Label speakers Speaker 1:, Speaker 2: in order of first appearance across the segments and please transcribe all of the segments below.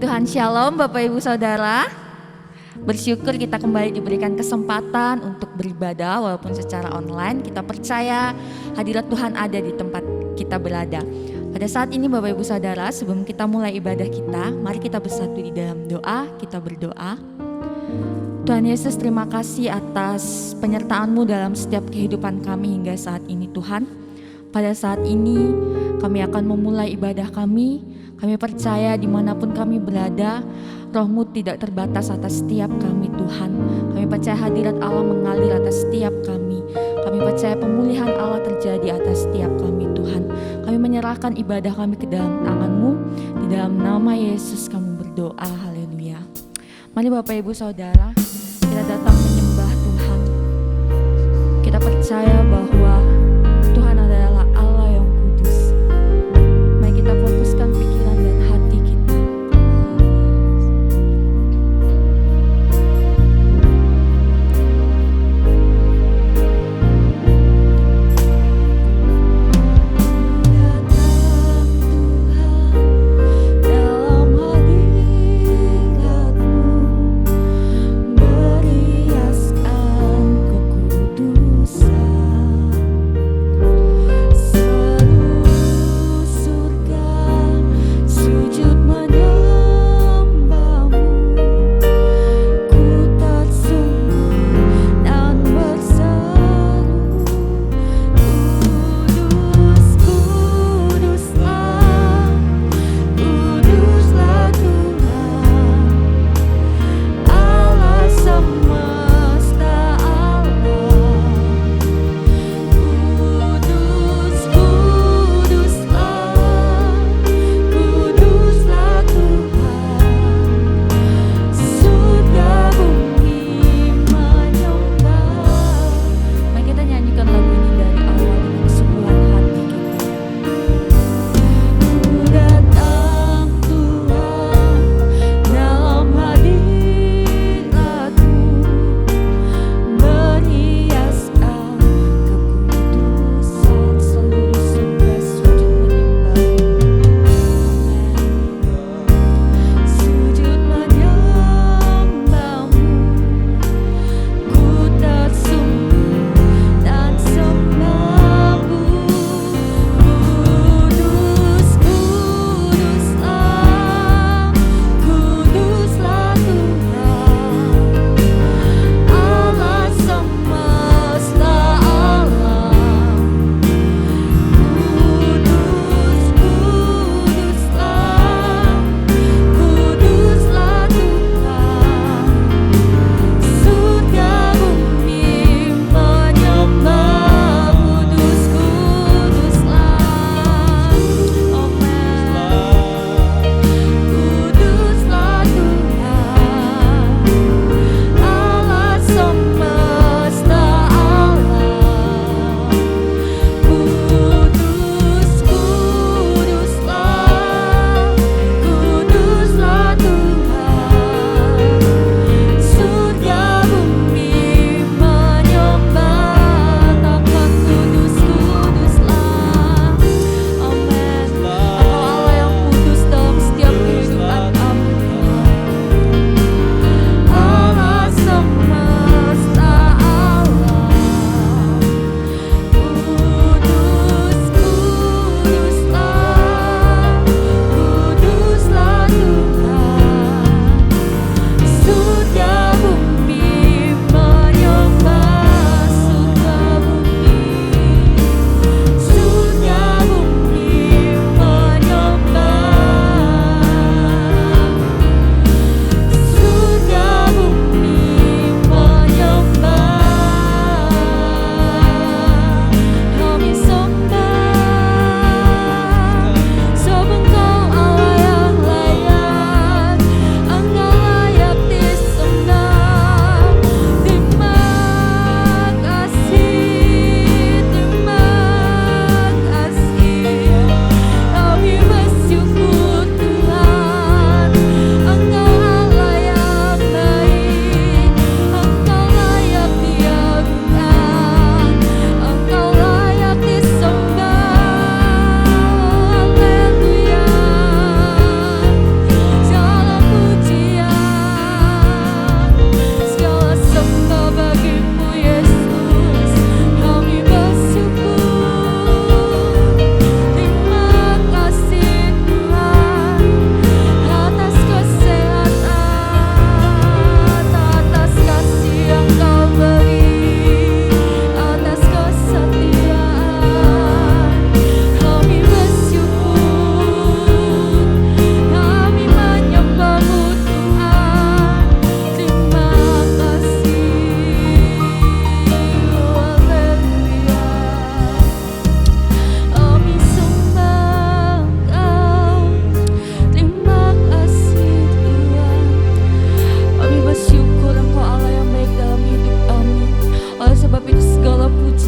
Speaker 1: Tuhan Shalom Bapak Ibu Saudara. Bersyukur kita kembali diberikan kesempatan untuk beribadah walaupun secara online. Kita percaya hadirat Tuhan ada di tempat kita berada. Pada saat ini Bapak Ibu Saudara, sebelum kita mulai ibadah kita, mari kita bersatu di dalam doa. Kita berdoa. Tuhan Yesus, terima kasih atas penyertaan-Mu dalam setiap kehidupan kami hingga saat ini Tuhan. Pada saat ini kami akan memulai ibadah kami. Kami percaya dimanapun kami berada, Roh-Mu tidak terbatas atas setiap kami Tuhan. Kami percaya hadirat Allah mengalir atas setiap kami. Kami percaya pemulihan Allah terjadi atas setiap kami Tuhan. Kami menyerahkan ibadah kami ke dalam tangan-Mu. Di dalam nama Yesus kami berdoa, haleluya. Mari Bapak Ibu Saudara, kita datang menyembah Tuhan. Kita percaya bahwa Tuhan adalah Allah yang kudus. Mari kita fokuskan pikiran dan hati kita. Datang Tuhan dalam hadirat-Mu.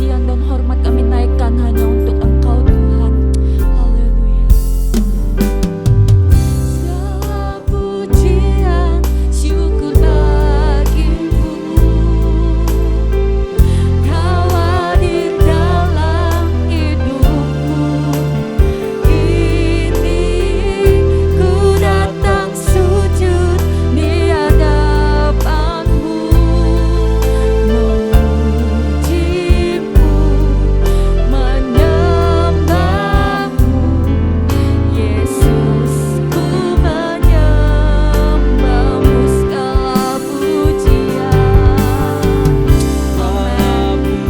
Speaker 1: pujian dan hormat kami naikkan hanya untuk Engkau Tuhan. Haleluya. Segala pujian syukur bagimu, Kau hadir dalam hidupku. Kini ku datang sujud di hadapanmu, memujimu, menyembahmu. Yesus, ku menyembahmu. Segala pujian, amin.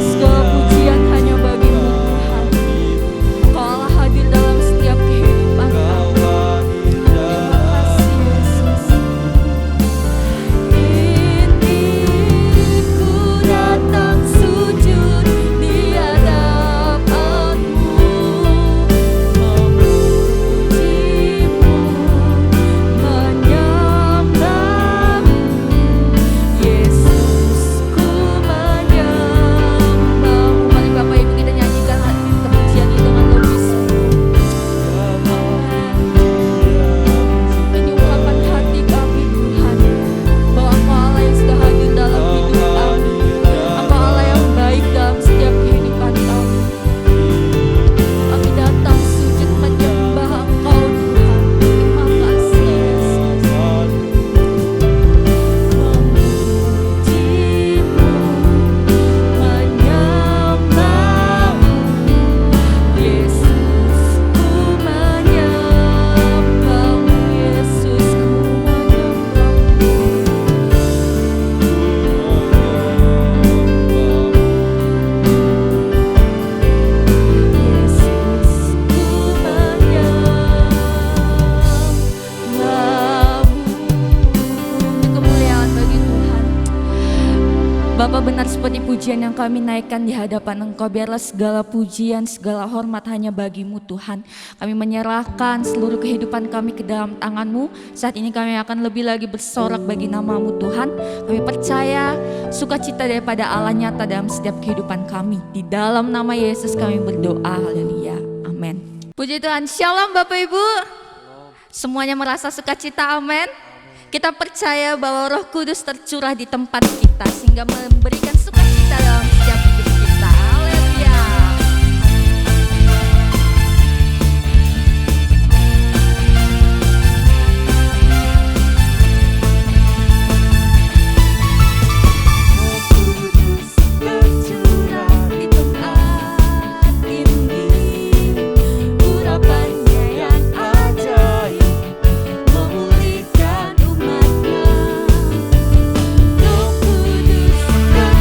Speaker 1: Segala pujian hanya bagimu Tuhan. Engkau Allah hadir dalam setiap kehidupan kami. Terima kasih Yesus. Ini ku datang sujud di hadapanmu, memujimu, menyembahmu. Yesus, ku menyembahmu. Mari Bapak Ibu kita nyanyikan pujian itu dengan lebih sungguh. Ini ungkapan hati kami Tuhan, bahwa Engkau Allah yang sudah hadir dalam hidup kami. Engkau Allah yang baik dalam setiap kehidupan kami. Kami datang sujud menyembah Engkau Tuhan. Terima kasih Yesus. Memujimu, menyembahmu. Yesus, ku menyembahmu. Yesus, ku menyembahmu. Yesus, ku menyembahmu. Kemuliaan bagi Tuhan. Bapa, benar seperti pujian yang kami naikkan di hadapan Engkau, biarlah segala pujian, segala hormat hanya bagimu Tuhan. Kami menyerahkan seluruh kehidupan kami ke dalam tangan-Mu. Saat ini kami akan lebih lagi bersorak bagi nama-Mu Tuhan. Kami percaya sukacita daripada Allah nyata dalam setiap kehidupan kami. Di dalam nama Yesus kami berdoa, haleluya, amin. Puji Tuhan, shalom Bapak Ibu. Semuanya merasa sukacita, amin. Kita percaya bahwa Roh Kudus tercurah di tempat kita sehingga memberikan sukacita dalam setiap hidup kita. Haleluya. Roh Kudus tercurah di tempat ini, urapannya yang ajaib memulihkan umatnya. Roh Kudus tercurah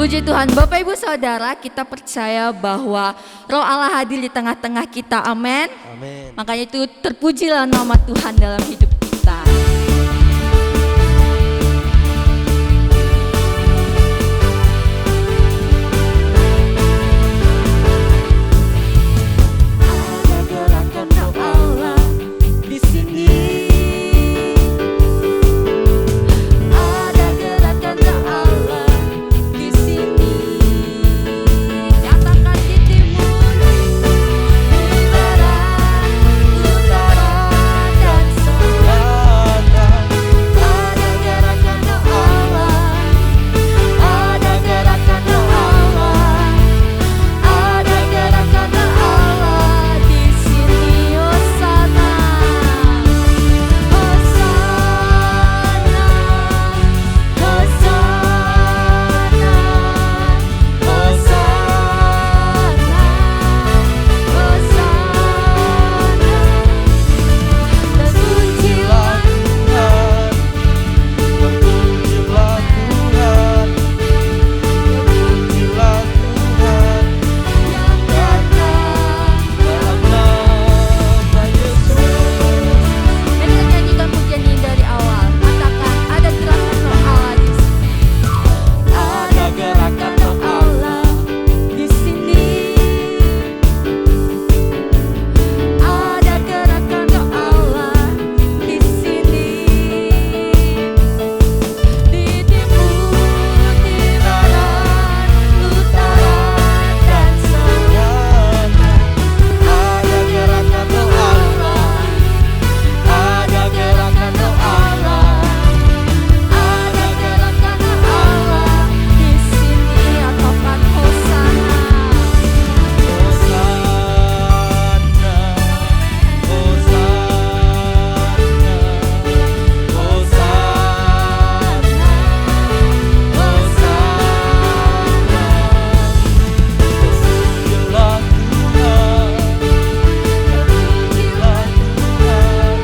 Speaker 1: Puji Tuhan, Bapak Ibu Saudara, kita percaya bahwa Roh Allah hadir di tengah-tengah kita, amin.
Speaker 2: Amin.
Speaker 1: Makanya itu terpujilah nama Tuhan dalam hidup kita.
Speaker 3: Ada gerakan Roh Allah di sini. Ada gerakan Roh Allah di sini. Nyatakan di timur, di barat, utara dan selatan. Ada gerakan Roh Allah. Ada gerakan Roh Allah. Ada gerakan Roh Allah di sini. Hosana, Hosana, Hosana, Hosana, Hosana. Terpujilah
Speaker 2: Tuhan, terpujilah Tuhan, terpujilah Tuhan
Speaker 3: yang datang
Speaker 2: dalam nama Yesus.
Speaker 1: Mari kita nyanyikan pujian ini dari awal. Katakan ada gerakan Roh Allah di sini.
Speaker 3: Ada gerakan Roh Allah di sini. Ada gerakan Roh Allah di sini. Di timur, di barat, utara dan selatan.
Speaker 2: Ada gerakan Roh Allah,
Speaker 3: Ada gerakan Roh Allah. Ada gerakan Roh Allah di sini. Katakan Hosana.
Speaker 2: Hosana, Hosana, Hosana, terpujilah Tuhan, terpujilah Tuhan,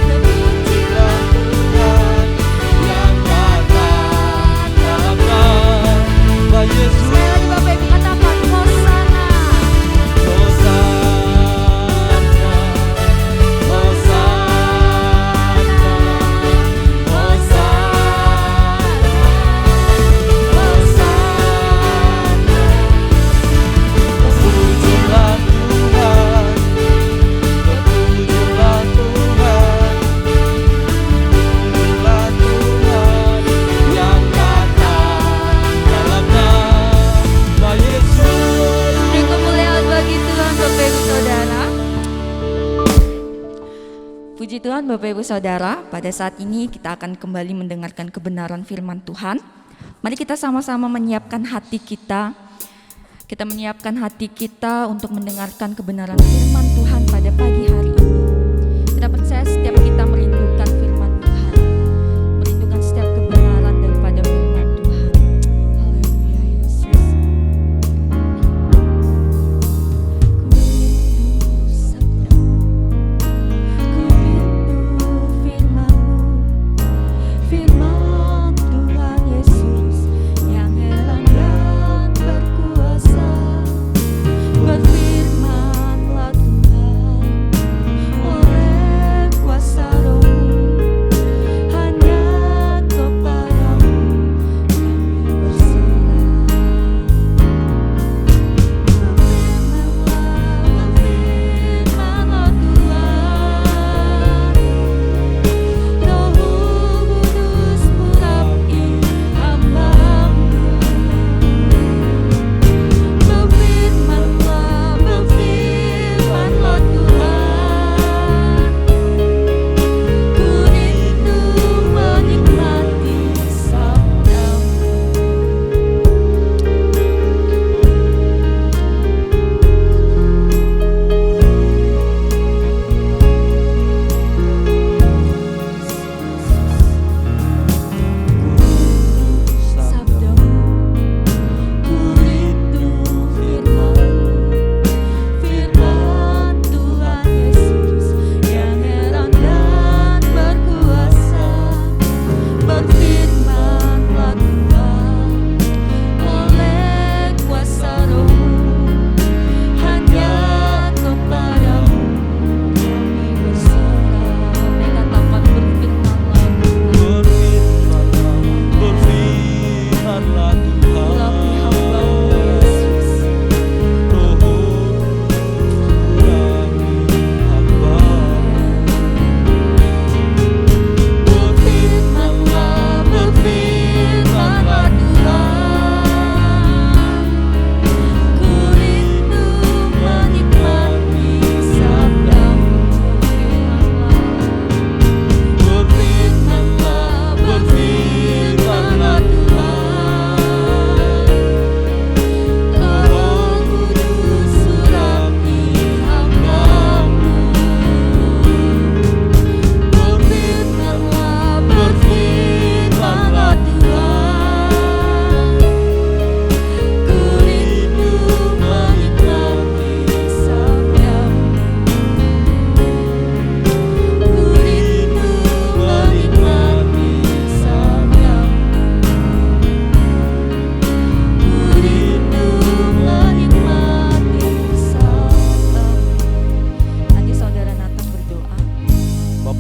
Speaker 2: terpujilah Tuhan yang datang dalam nama Yesus.
Speaker 3: Sekali lagi Bapak Ibu katakan Hosana.
Speaker 2: Hosana, terpujilah Tuhan, terpujilah Tuhan, terpujilah Tuhan yang datang dalam nama Yesus.
Speaker 1: Beri kemuliaan bagi Tuhan, Bapak Ibu Saudara. Puji Tuhan, Bapak Ibu Saudara, pada saat ini kita akan kembali mendengarkan kebenaran firman Tuhan. Mari kita sama-sama menyiapkan hati kita. Kita menyiapkan hati kita untuk mendengarkan kebenaran firman Tuhan pada pagi hari ini. Kita percaya setiap kita merindukan firman Tuhan, merindukan setiap kebenaran daripada firman Tuhan. Haleluya Yesus.
Speaker 3: Ku rindu firman-Mu, firman Tuhan Yesus yang heran dan berkuasa. Berfirmanlah Tuhan,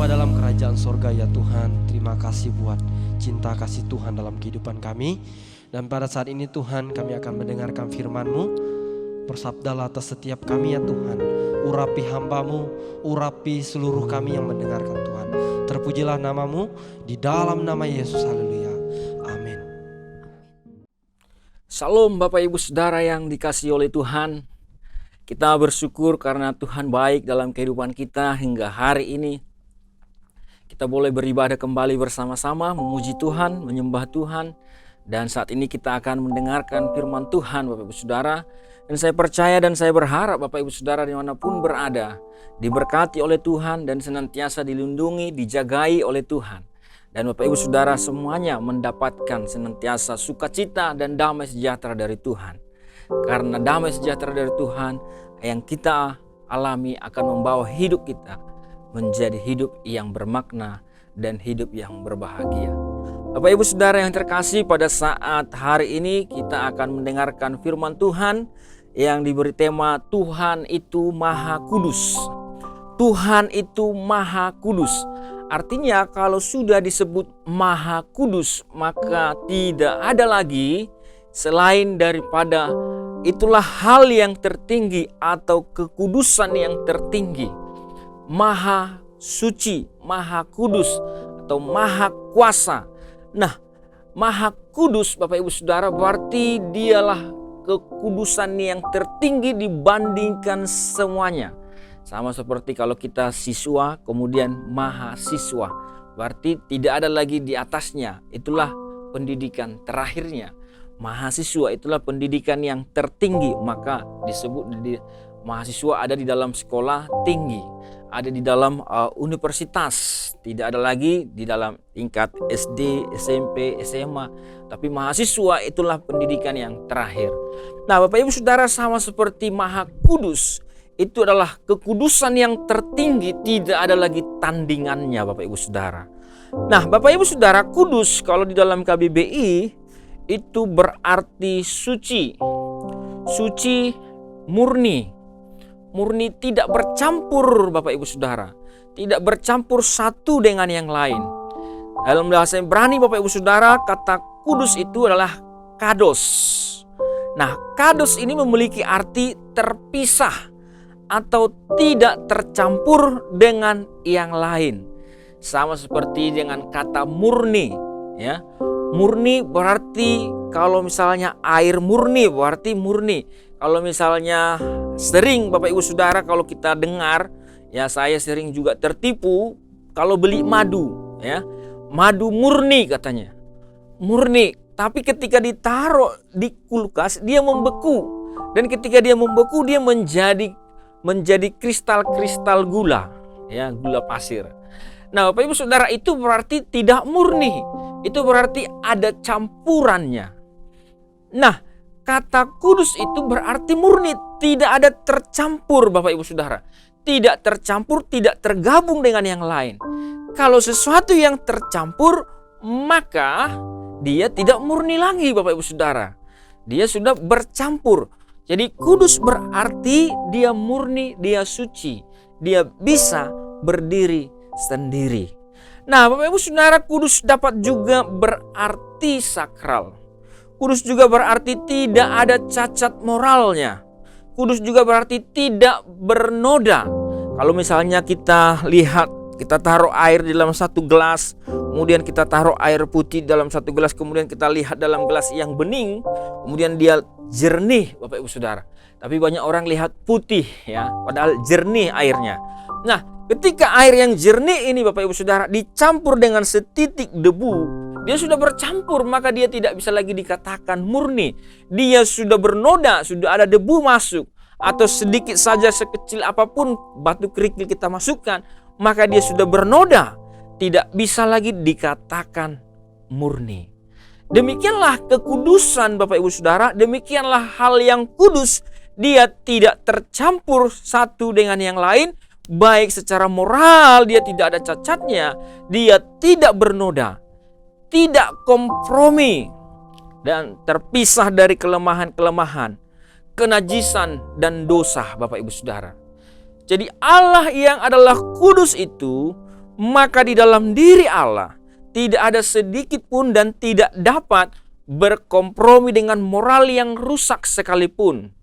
Speaker 2: Bapa dalam kerajaan sorga ya Tuhan, terima kasih buat cinta kasih Tuhan dalam kehidupan kami. Dan pada saat ini Tuhan, kami akan mendengarkan firman-Mu. Bersabdalah atas setiap kami ya Tuhan. Urapi hamba-Mu, urapi seluruh kami yang mendengarkan Tuhan. Terpujilah nama-Mu di dalam nama Yesus, haleluya. Amin.
Speaker 4: Salam Bapak Ibu Saudara yang dikasihi oleh Tuhan. Kita bersyukur karena Tuhan baik dalam kehidupan kita hingga hari ini. Kita boleh beribadah kembali bersama-sama, memuji Tuhan, menyembah Tuhan. Dan saat ini kita akan mendengarkan firman Tuhan Bapak Ibu Saudara. Dan saya percaya dan saya berharap Bapak Ibu Saudara dimanapun berada, diberkati oleh Tuhan dan senantiasa dilindungi, dijagai oleh Tuhan. Dan Bapak Ibu Saudara semuanya mendapatkan senantiasa sukacita dan damai sejahtera dari Tuhan. Karena damai sejahtera dari Tuhan yang kita alami akan membawa hidup kita menjadi hidup yang bermakna dan hidup yang berbahagia. Bapak Ibu Saudara yang terkasih, pada saat hari ini kita akan mendengarkan firman Tuhan yang diberi tema Tuhan itu Maha Kudus. Tuhan itu Maha Kudus. Artinya kalau sudah disebut Maha Kudus, maka tidak ada lagi selain daripada itulah hal yang tertinggi atau kekudusan yang tertinggi. Maha suci, Maha Kudus atau Maha Kuasa. Nah, Maha Kudus Bapak Ibu Saudara berarti dialah kekudusan yang tertinggi dibandingkan semuanya. Sama seperti kalau kita siswa kemudian mahasiswa, berarti tidak ada lagi di atasnya. Itulah pendidikan terakhirnya. Mahasiswa itulah pendidikan yang tertinggi, maka disebut mahasiswa ada di dalam sekolah tinggi, ada di dalam universitas, tidak ada lagi di dalam tingkat SD, SMP, SMA, tapi mahasiswa itulah pendidikan yang terakhir. Nah, Bapak Ibu Saudara, sama seperti Maha Kudus, itu adalah kekudusan yang tertinggi, tidak ada lagi tandingannya Bapak Ibu Saudara. Nah, Bapak Ibu Saudara, kudus kalau di dalam KBBI itu berarti suci. Suci murni. Murni tidak bercampur Bapak Ibu Saudara. Tidak bercampur satu dengan yang lain. Dalam bahasa Ibrani Bapak Ibu Saudara, kata kudus itu adalah kados. Nah, kados ini memiliki arti terpisah atau tidak tercampur dengan yang lain. Sama seperti dengan kata murni, ya. Murni berarti kalau misalnya air murni berarti murni. Kalau misalnya sering Bapak Ibu Saudara kalau kita dengar, ya saya sering juga tertipu kalau beli madu, ya. Madu murni katanya. Murni, tapi ketika ditaruh di kulkas dia membeku. Dan ketika dia membeku dia menjadi kristal-kristal gula, ya, gula pasir. Nah, Bapak Ibu Saudara, itu berarti tidak murni. Itu berarti ada campurannya. Nah, kata kudus itu berarti murni, tidak ada tercampur Bapak Ibu Saudara. Tidak tercampur, tidak tergabung dengan yang lain. Kalau sesuatu yang tercampur, maka dia tidak murni lagi Bapak Ibu Saudara. Dia sudah bercampur. Jadi kudus berarti dia murni, dia suci. Dia bisa berdiri sendiri. Nah, Bapak Ibu Saudara, kudus dapat juga berarti sakral. Kudus juga berarti tidak ada cacat moralnya. Kudus juga berarti tidak bernoda. Kalau misalnya kita lihat, kita taruh air di dalam satu gelas, kemudian kita taruh air putih dalam satu gelas, kemudian kita lihat dalam gelas yang bening, kemudian dia jernih Bapak Ibu Saudara. Tapi banyak orang lihat putih, ya, padahal jernih airnya. Nah, ketika air yang jernih ini Bapak Ibu Saudara dicampur dengan setitik debu, dia sudah bercampur, maka dia tidak bisa lagi dikatakan murni. Dia sudah bernoda, sudah ada debu masuk, atau sedikit saja sekecil apapun batu kerikil kita masukkan, maka dia sudah bernoda, tidak bisa lagi dikatakan murni. Demikianlah kekudusan Bapak Ibu Saudara, demikianlah hal yang kudus. Dia tidak tercampur satu dengan yang lain, baik secara moral dia tidak ada cacatnya, dia tidak bernoda, tidak kompromi, dan terpisah dari kelemahan-kelemahan, kenajisan dan dosa Bapak Ibu Saudara. Jadi Allah yang adalah kudus itu maka di dalam diri Allah tidak ada sedikit pun dan tidak dapat berkompromi dengan moral yang rusak sekalipun.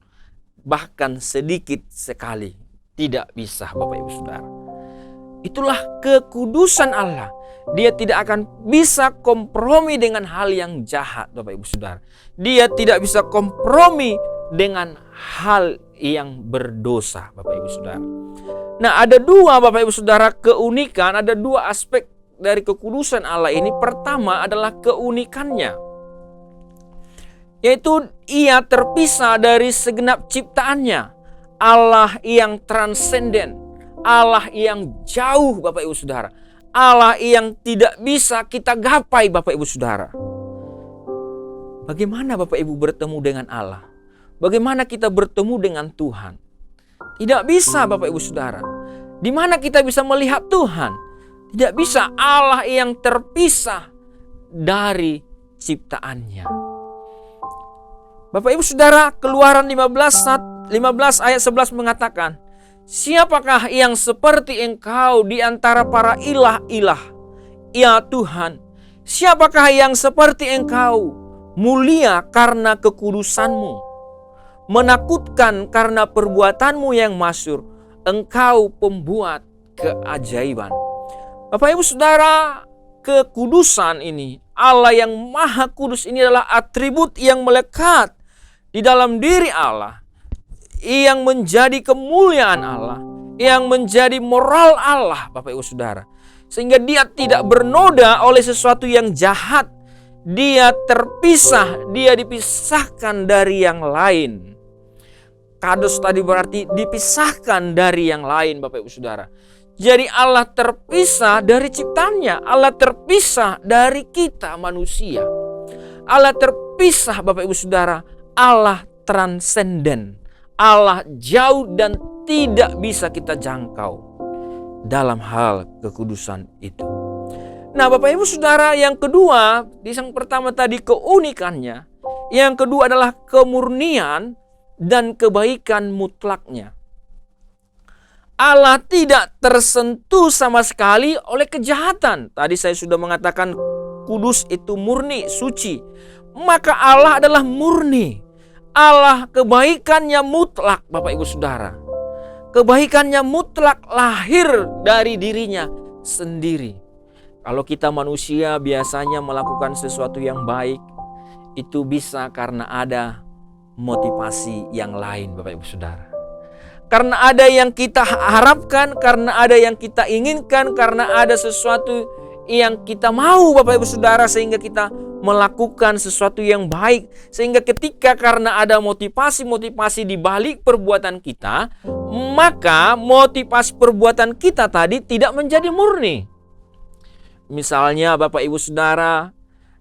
Speaker 4: Bahkan sedikit sekali tidak bisa, Bapak Ibu Saudara. Itulah kekudusan Allah. Dia tidak akan bisa kompromi dengan hal yang jahat, Bapak Ibu Saudara. Dia tidak bisa kompromi dengan hal yang berdosa, Bapak Ibu Saudara. Nah, ada dua, Bapak Ibu Saudara, keunikan, ada dua aspek dari kekudusan Allah ini. Pertama adalah keunikannya, yaitu ia terpisah dari segenap ciptaannya. Allah yang transenden, Allah yang jauh, Bapak Ibu Saudara. Allah yang tidak bisa kita gapai, Bapak Ibu Saudara. Bagaimana Bapak Ibu bertemu dengan Allah? Bagaimana kita bertemu dengan Tuhan? Tidak bisa, Bapak Ibu Saudara. Di mana kita bisa melihat Tuhan? Tidak bisa. Allah yang terpisah dari ciptaannya. Bapak Ibu Saudara, Keluaran 15 ayat 11 mengatakan, siapakah yang seperti engkau di antara para ilah-ilah, ya Tuhan? Siapakah yang seperti engkau, mulia karena kekudusanmu, menakutkan karena perbuatanmu yang masyhur, engkau pembuat keajaiban. Bapak Ibu Saudara, kekudusan ini, Allah yang maha kudus ini adalah atribut yang melekat di dalam diri Allah, yang menjadi kemuliaan Allah, yang menjadi moral Allah, Bapak Ibu Saudara. Sehingga dia tidak bernoda oleh sesuatu yang jahat. Dia terpisah, dia dipisahkan dari yang lain. Kados tadi berarti dipisahkan dari yang lain, Bapak Ibu Saudara. Jadi Allah terpisah dari ciptaannya, Allah terpisah dari kita manusia. Allah terpisah, Bapak Ibu Saudara, Allah transenden. Allah jauh dan tidak bisa kita jangkau dalam hal kekudusan itu. Nah, Bapak Ibu Saudara, yang kedua, di yang pertama tadi keunikannya, yang kedua adalah kemurnian dan kebaikan mutlaknya. Allah tidak tersentuh sama sekali oleh kejahatan. Tadi saya sudah mengatakan kudus itu murni, suci. Maka Allah adalah murni. Allah kebaikannya mutlak, Bapak Ibu Saudara. Kebaikannya mutlak lahir dari dirinya sendiri. Kalau kita manusia biasanya melakukan sesuatu yang baik, itu bisa karena ada motivasi yang lain, Bapak Ibu Saudara. Karena ada yang kita harapkan, karena ada yang kita inginkan, karena ada sesuatu yang kita mau, Bapak Ibu Saudara, sehingga kita melakukan sesuatu yang baik. Sehingga ketika karena ada motivasi-motivasi di balik perbuatan kita, maka motivasi perbuatan kita tadi tidak menjadi murni. Misalnya Bapak Ibu Saudara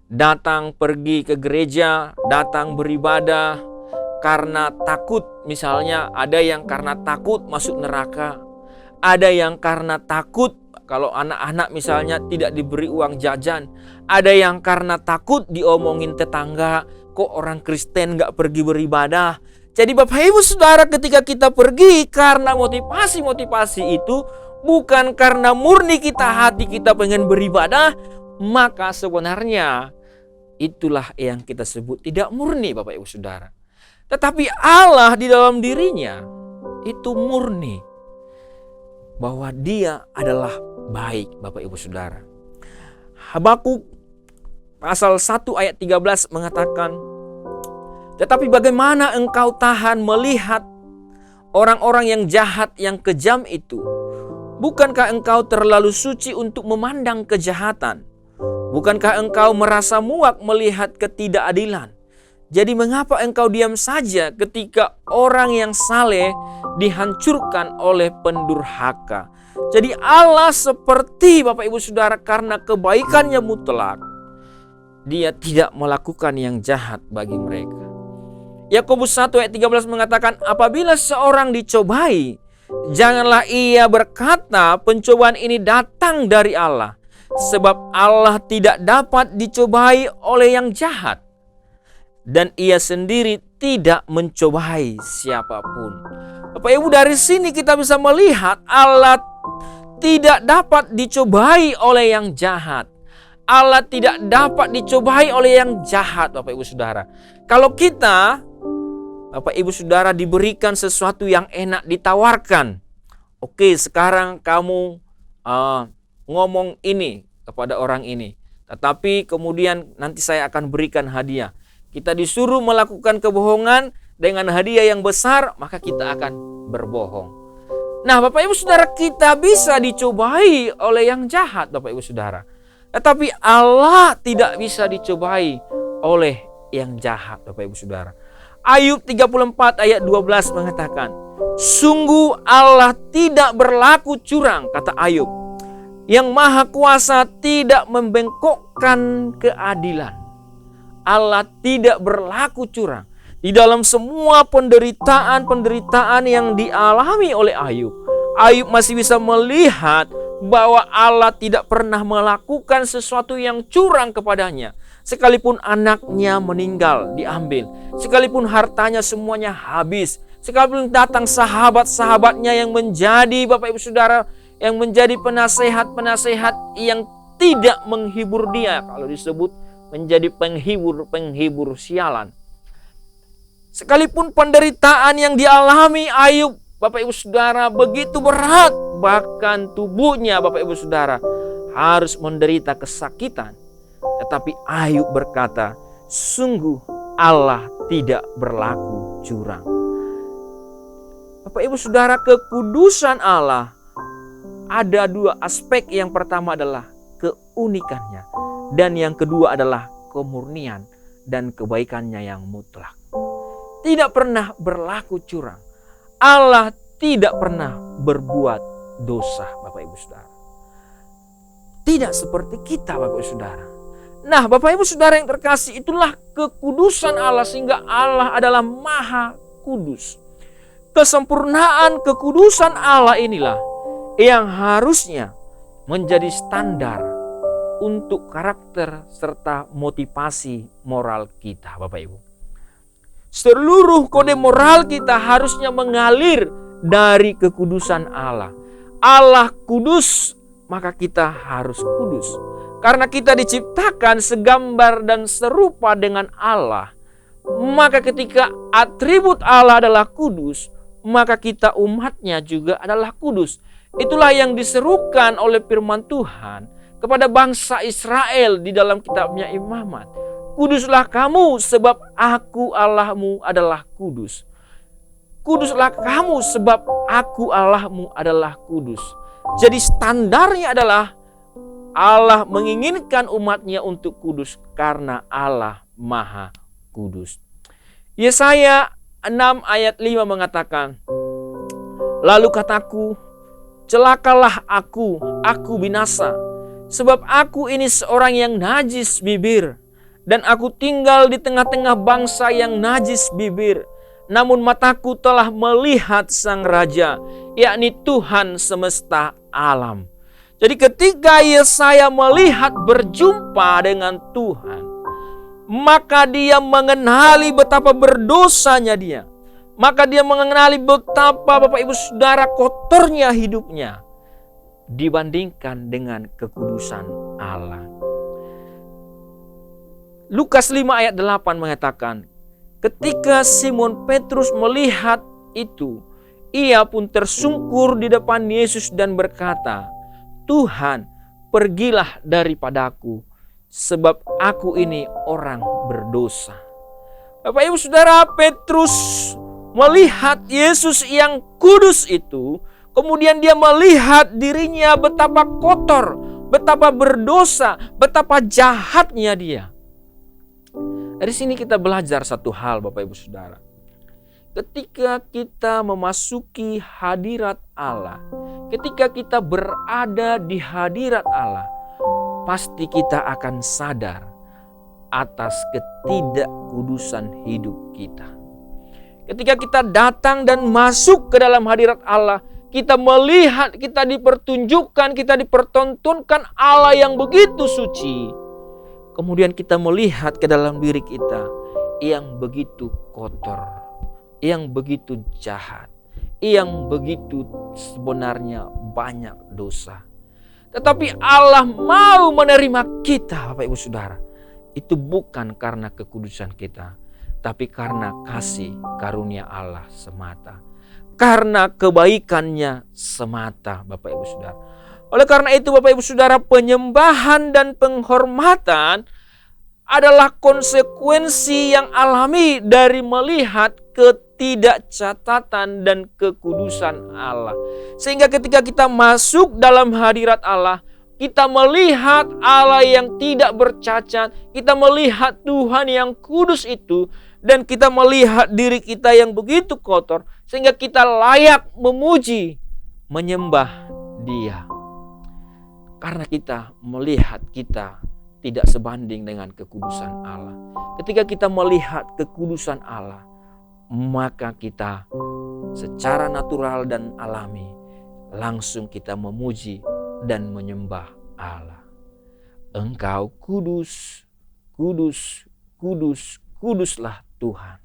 Speaker 4: datang pergi ke gereja, datang beribadah karena takut. Misalnya ada yang karena takut masuk neraka, ada yang karena takut kalau anak-anak misalnya tidak diberi uang jajan, ada yang karena takut diomongin tetangga, kok orang Kristen gak pergi beribadah. Jadi Bapak Ibu Saudara, ketika kita pergi karena motivasi-motivasi itu bukan karena murni hati kita pengen beribadah, maka sebenarnya itulah yang kita sebut tidak murni, Bapak Ibu Saudara. Tetapi Allah di dalam dirinya itu murni, bahwa dia adalah baik, Bapak Ibu Saudara. Habakuk pasal 1 ayat 13 mengatakan, tetapi bagaimana engkau tahan melihat orang-orang yang jahat, yang kejam itu? Bukankah engkau terlalu suci untuk memandang kejahatan? Bukankah engkau merasa muak melihat ketidakadilan? Jadi mengapa engkau diam saja ketika orang yang saleh dihancurkan oleh pendurhaka? Jadi Allah seperti Bapak Ibu Saudara, karena kebaikannya mutlak, dia tidak melakukan yang jahat bagi mereka. Yakobus 1 ayat 13 mengatakan, apabila seorang dicobai, janganlah ia berkata pencobaan ini datang dari Allah, sebab Allah tidak dapat dicobai oleh yang jahat, dan ia sendiri tidak mencobai siapapun. Bapak Ibu, dari sini kita bisa melihat Allah tidak dapat dicobai oleh yang jahat. Allah tidak dapat dicobai oleh yang jahat, Bapak Ibu Saudara. Kalau kita, Bapak Ibu Saudara, diberikan sesuatu yang enak, ditawarkan. Oke, sekarang kamu ngomong ini kepada orang ini. Tetapi kemudian nanti saya akan berikan hadiah. Kita disuruh melakukan kebohongan dengan hadiah yang besar, maka kita akan berbohong. Nah, Bapak Ibu Saudara, kita bisa dicobai oleh yang jahat, Bapak Ibu Saudara. Tetapi Allah tidak bisa dicobai oleh yang jahat, Bapak Ibu Saudara. Ayub 34 ayat 12 mengatakan, sungguh Allah tidak berlaku curang, kata Ayub. Yang Maha Kuasa tidak membengkokkan keadilan. Allah tidak berlaku curang. Di dalam semua penderitaan yang dialami oleh Ayub, Ayub masih bisa melihat bahwa Allah tidak pernah melakukan sesuatu yang curang kepadanya. Sekalipun anaknya meninggal, diambil. Sekalipun hartanya semuanya habis. Sekalipun datang sahabat-sahabatnya yang menjadi, Bapak Ibu Saudara, yang menjadi penasehat-penasehat yang tidak menghibur dia. Kalau disebut menjadi penghibur sialan. Sekalipun penderitaan yang dialami Ayub, Bapak Ibu Saudara, begitu berat. Bahkan tubuhnya, Bapak Ibu Saudara, harus menderita kesakitan. Tetapi Ayub berkata, sungguh Allah tidak berlaku curang. Bapak Ibu Saudara, kekudusan Allah ada dua aspek. Yang pertama adalah keunikannya. Dan yang kedua adalah kemurnian dan kebaikannya yang mutlak. Tidak pernah berlaku curang. Allah tidak pernah berbuat dosa, Bapak Ibu Saudara. Tidak seperti kita, Bapak Ibu Saudara. Nah, Bapak Ibu Saudara yang terkasih, itulah kekudusan Allah, sehingga Allah adalah Maha Kudus. Kesempurnaan kekudusan Allah inilah yang harusnya menjadi standar untuk karakter serta motivasi moral kita, Bapak Ibu. Seluruh kode moral kita harusnya mengalir dari kekudusan Allah. Allah kudus, maka kita harus kudus. Karena kita diciptakan segambar dan serupa dengan Allah, maka ketika atribut Allah adalah kudus, maka kita umatnya juga adalah kudus. Itulah yang diserukan oleh firman Tuhan kepada bangsa Israel di dalam kitabnya Imamat. Kuduslah kamu sebab aku Allahmu adalah kudus. Kuduslah kamu sebab aku Allahmu adalah kudus. Jadi standarnya adalah Allah menginginkan umatnya untuk kudus karena Allah Maha Kudus. Yesaya 6 ayat 5 mengatakan, lalu kataku, celakalah aku binasa, sebab aku ini seorang yang najis bibir, dan aku tinggal di tengah-tengah bangsa yang najis bibir. Namun mataku telah melihat Sang Raja, yakni Tuhan semesta alam. Jadi ketika Yesaya melihat berjumpa dengan Tuhan, maka dia mengenali betapa berdosanya dia. Maka dia mengenali betapa, Bapak Ibu Saudara, kotornya hidupnya dibandingkan dengan kekudusan Allah. Lukas 5 ayat 8 mengatakan, ketika Simon Petrus melihat itu, ia pun tersungkur di depan Yesus dan berkata, Tuhan, pergilah daripadaku, sebab aku ini orang berdosa. Bapak Ibu Saudara, Petrus melihat Yesus yang kudus itu, kemudian dia melihat dirinya betapa kotor, betapa berdosa, betapa jahatnya dia. Dari sini kita belajar satu hal, Bapak Ibu Saudara. Ketika kita memasuki hadirat Allah, ketika kita berada di hadirat Allah, pasti kita akan sadar atas ketidakkudusan hidup kita. Ketika kita datang dan masuk ke dalam hadirat Allah, kita melihat, kita dipertunjukkan, kita dipertontonkan Allah yang begitu suci. Kemudian kita melihat ke dalam diri kita yang begitu kotor, yang begitu jahat, yang begitu sebenarnya banyak dosa. Tetapi Allah mau menerima kita, Bapak Ibu Saudara. Itu bukan karena kekudusan kita, tapi karena kasih karunia Allah semata. Karena kebaikannya semata, Bapak Ibu Saudara. Oleh karena itu Bapak Ibu Saudara, penyembahan dan penghormatan adalah konsekuensi yang alami dari melihat ketidakcatatan dan kekudusan Allah. Sehingga ketika kita masuk dalam hadirat Allah, kita melihat Allah yang tidak bercacat, kita melihat Tuhan yang kudus itu, dan kita melihat diri kita yang begitu kotor, sehingga kita layak memuji, menyembah Dia. Karena kita melihat kita tidak sebanding dengan kekudusan Allah. Ketika kita melihat kekudusan Allah, maka kita secara natural dan alami langsung kita memuji dan menyembah Allah. Engkau kudus, kudus, kudus, kuduslah Tuhan.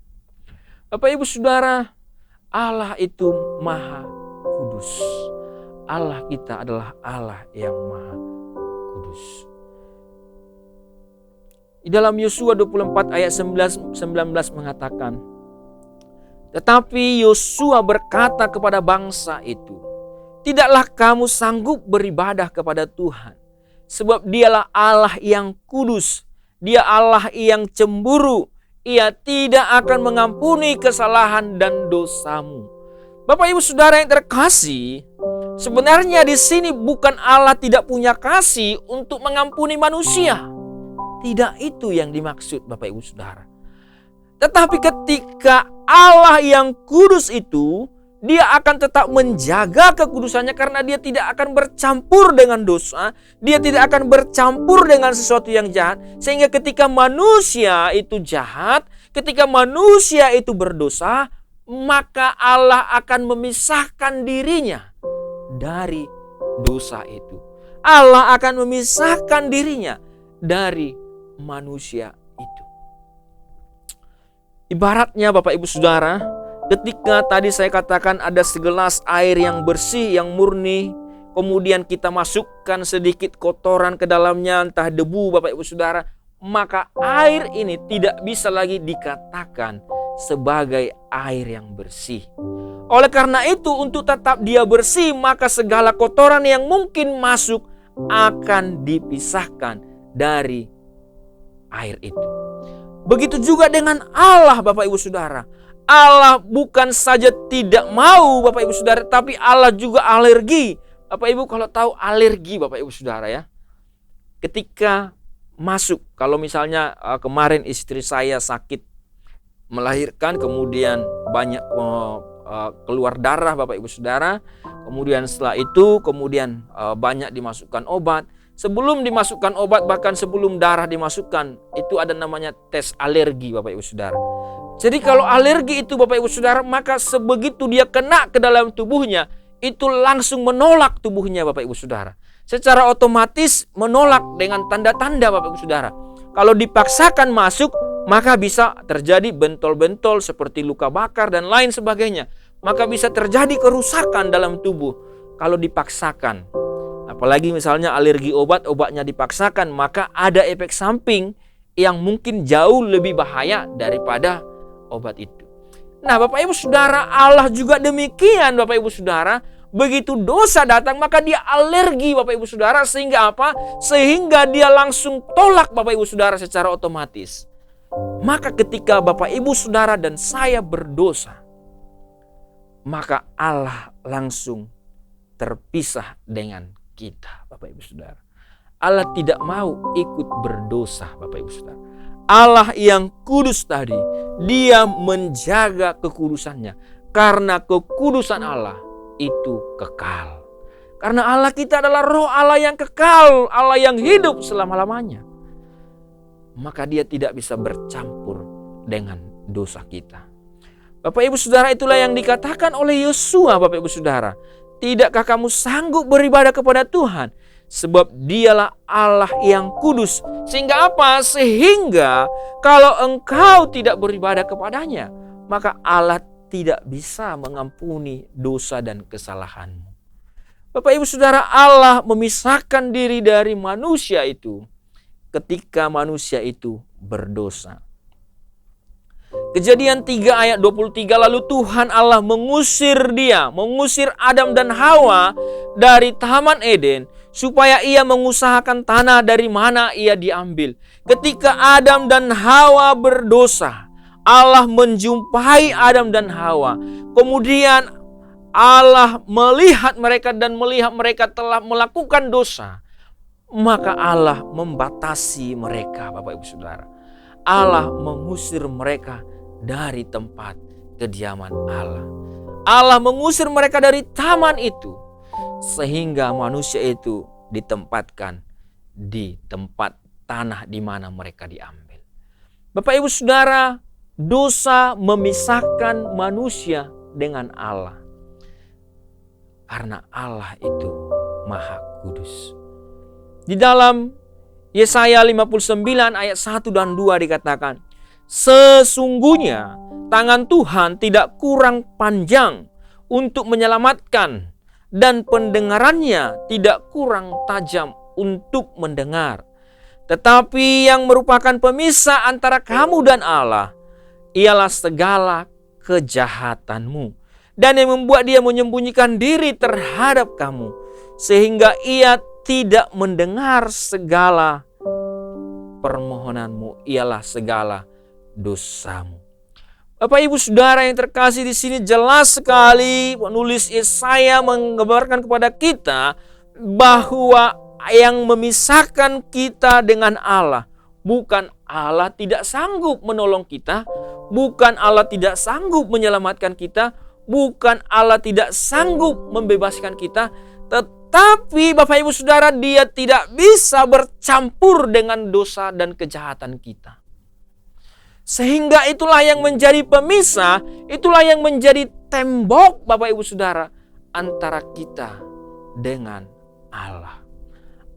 Speaker 4: Bapak Ibu Saudara, Allah itu maha kudus. Allah kita adalah Allah yang maha kudus. Di dalam Yosua 24 ayat 19 mengatakan, tetapi Yosua berkata kepada bangsa itu, tidaklah kamu sanggup beribadah kepada Tuhan, sebab Dialah Allah yang kudus, Dia Allah yang cemburu, Ia tidak akan mengampuni kesalahan dan dosamu. Bapak Ibu Saudara yang terkasih, sebenarnya di sini bukan Allah tidak punya kasih untuk mengampuni manusia. Tidak itu yang dimaksud Bapak Ibu Saudara. Tetapi ketika Allah yang kudus itu, Dia akan tetap menjaga kekudusannya karena Dia tidak akan bercampur dengan dosa. Dia tidak akan bercampur dengan sesuatu yang jahat. Sehingga ketika manusia itu jahat, ketika manusia itu berdosa, maka Allah akan memisahkan dirinya dari dosa itu. Allah akan memisahkan dirinya dari manusia itu. Ibaratnya Bapak Ibu Saudara, ketika tadi saya katakan ada segelas air yang bersih, yang murni, kemudian kita masukkan sedikit kotoran ke dalamnya, entah debu Bapak Ibu Saudara, maka air ini tidak bisa lagi dikatakan sebagai air yang bersih. Oleh karena itu, untuk tetap dia bersih, maka segala kotoran yang mungkin masuk akan dipisahkan dari air itu. Begitu juga dengan Allah Bapak Ibu Saudara. Allah bukan saja tidak mau Bapak Ibu Saudara, tapi Allah juga alergi. Bapak Ibu kalau tahu alergi Bapak Ibu Saudara ya, ketika masuk, kalau misalnya kemarin istri saya sakit melahirkan, kemudian banyak keluar darah Bapak Ibu Saudara, kemudian setelah itu banyak dimasukkan obat. Sebelum dimasukkan obat, bahkan sebelum darah dimasukkan, itu ada namanya tes alergi Bapak Ibu Saudara. Jadi kalau alergi itu Bapak Ibu Saudara, maka sebegitu dia kena ke dalam tubuhnya, itu langsung menolak tubuhnya Bapak Ibu Saudara. Secara otomatis menolak dengan tanda-tanda Bapak Ibu Saudara. Kalau dipaksakan masuk, maka bisa terjadi bentol-bentol seperti luka bakar dan lain sebagainya. Maka bisa terjadi kerusakan dalam tubuh kalau dipaksakan. Apalagi misalnya alergi obatnya dipaksakan, maka ada efek samping yang mungkin jauh lebih bahaya daripada obat itu. Nah Bapak Ibu Saudara, Allah juga demikian Bapak Ibu Saudara. Begitu dosa datang, maka dia alergi Bapak Ibu Saudara. Sehingga apa? Sehingga dia langsung tolak Bapak Ibu Saudara secara otomatis. Maka ketika Bapak Ibu Saudara dan saya berdosa, maka Allah langsung terpisah dengan kita Bapak Ibu Saudara. Allah tidak mau ikut berdosa Bapak Ibu Saudara. Allah yang kudus tadi, Dia menjaga kekudusannya. Karena kekudusan Allah itu kekal. Karena Allah kita adalah roh Allah yang kekal, Allah yang hidup selama-lamanya. Maka Dia tidak bisa bercampur dengan dosa kita. Bapak Ibu Saudara, itulah yang dikatakan oleh Yosua Bapak Ibu Saudara. Tidakkah kamu sanggup beribadah kepada Tuhan? Sebab Dialah Allah yang kudus. Sehingga apa? Sehingga kalau engkau tidak beribadah kepadanya, maka Allah tidak bisa mengampuni dosa dan kesalahanmu. Bapak Ibu Saudara, Allah memisahkan diri dari manusia itu ketika manusia itu berdosa. Kejadian 3 ayat 23, lalu Tuhan Allah mengusir Adam dan Hawa dari Taman Eden supaya ia mengusahakan tanah dari mana ia diambil. Ketika Adam dan Hawa berdosa, Allah menjumpai Adam dan Hawa. Kemudian Allah melihat mereka dan melihat mereka telah melakukan dosa. Maka Allah membatasi mereka, Bapak Ibu Saudara. Allah mengusir mereka dari tempat kediaman Allah. Allah mengusir mereka dari taman itu, sehingga manusia itu ditempatkan di tempat tanah di mana mereka diambil. Bapak Ibu Saudara, dosa memisahkan manusia dengan Allah. Karena Allah itu Maha Kudus. Di dalam Yesaya 59 ayat 1 dan 2 dikatakan, sesungguhnya tangan Tuhan tidak kurang panjang untuk menyelamatkan, dan pendengarannya tidak kurang tajam untuk mendengar. Tetapi yang merupakan pemisah antara kamu dan Allah ialah segala kejahatanmu, dan yang membuat dia menyembunyikan diri terhadap kamu, sehingga ia tidak mendengar segala permohonanmu, ialah segala dosamu. Bapak Ibu Saudara yang terkasih, di sini jelas sekali penulis Yesaya menggambarkan kepada kita bahwa yang memisahkan kita dengan Allah bukan Allah tidak sanggup menolong kita, bukan Allah tidak sanggup menyelamatkan kita, bukan Allah tidak sanggup membebaskan kita, tetapi Bapak Ibu Saudara, Dia tidak bisa bercampur dengan dosa dan kejahatan kita. Sehingga itulah yang menjadi pemisah, itulah yang menjadi tembok Bapak Ibu Saudara antara kita dengan Allah.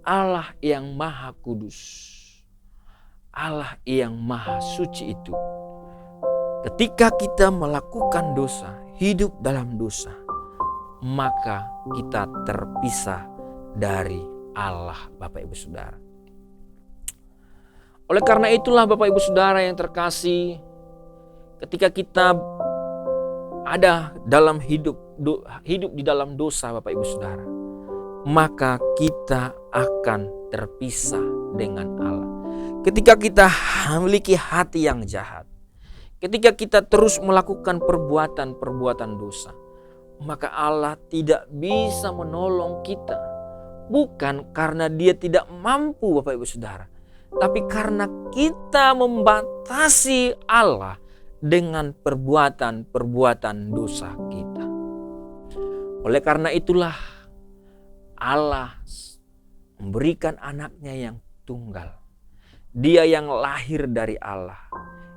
Speaker 4: Allah yang Maha Kudus, Allah yang Maha Suci itu, ketika kita melakukan dosa, hidup dalam dosa, maka kita terpisah dari Allah, Bapak Ibu Saudara. Oleh karena itulah Bapak Ibu Saudara yang terkasih, ketika kita ada dalam hidup di dalam dosa Bapak Ibu Saudara, maka kita akan terpisah dengan Allah. Ketika kita memiliki hati yang jahat, ketika kita terus melakukan perbuatan-perbuatan dosa, maka Allah tidak bisa menolong kita. Bukan karena Dia tidak mampu Bapak Ibu Saudara, tapi karena kita membatasi Allah dengan perbuatan-perbuatan dosa kita. Oleh karena itulah Allah memberikan anaknya yang tunggal. Dia yang lahir dari Allah,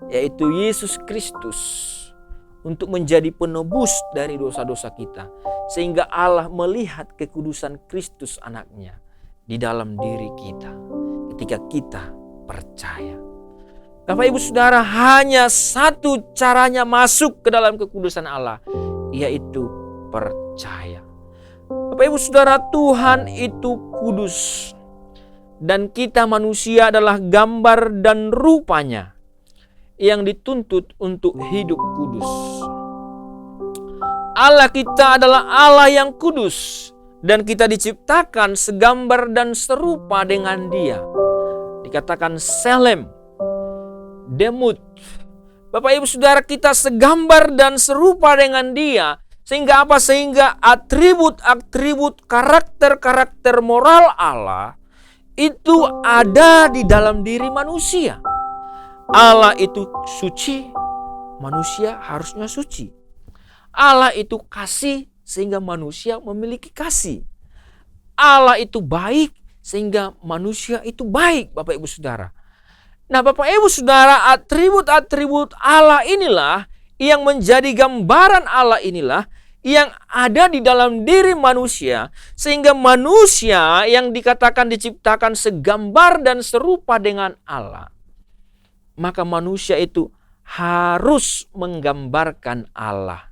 Speaker 4: yaitu Yesus Kristus, untuk menjadi penebus dari dosa-dosa kita. Sehingga Allah melihat kekudusan Kristus anaknya di dalam diri kita ketika kita percaya. Bapak Ibu Saudara, hanya satu caranya masuk ke dalam kekudusan Allah, yaitu percaya. Bapak Ibu Saudara, Tuhan itu kudus, dan kita manusia adalah gambar dan rupanya yang dituntut untuk hidup kudus. Allah kita adalah Allah yang kudus, dan kita diciptakan segambar dan serupa dengan Dia. Dikatakan Selem, Demut. Bapak Ibu Saudara, kita segambar dan serupa dengan Dia. Sehingga apa? Sehingga atribut-atribut karakter-karakter moral Allah itu ada di dalam diri manusia. Allah itu suci, manusia harusnya suci. Allah itu kasih, sehingga manusia memiliki kasih. Allah itu baik, sehingga manusia itu baik, Bapak Ibu Saudara. Nah, Bapak Ibu Saudara, atribut-atribut Allah inilah yang menjadi gambaran Allah inilah yang ada di dalam diri manusia, sehingga manusia yang dikatakan diciptakan segambar dan serupa dengan Allah, maka manusia itu harus menggambarkan Allah.